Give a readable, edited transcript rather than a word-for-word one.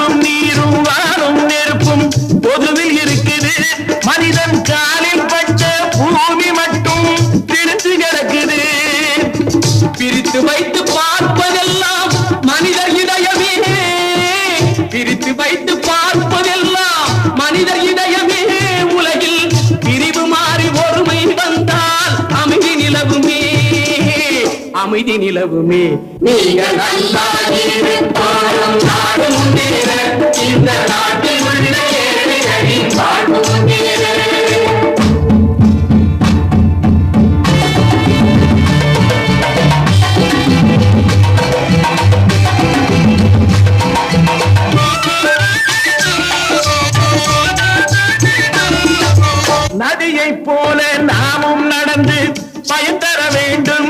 காற்றும் நீரும் வானும் நெருப்பும் பொதுவில் இருக்குது. மனிதன் காலில் பட்ட பூமி மட்டும் பிரித்து கிடக்குது. பிரித்து வைத்து பார்ப்பதெல்லாம் மனிதர் இதயமே, பிரித்து வைத்து பார்ப்பதெல்லாம் மனிதர் இதயமே. உலகில் பிரிவு மாறி ஒருமை வந்தால் அமைதி நிலவுமே, அமைதி நிலவுமே. நீங்கள் நல்லா இருப்பாரும் நாடு முன்னேற, இந்த நாட்டில் உள்ள ஏழைகளின் வாழ்வு முன்னேற. நதியை போல நாமும் நடந்து பயன் தர வேண்டும்.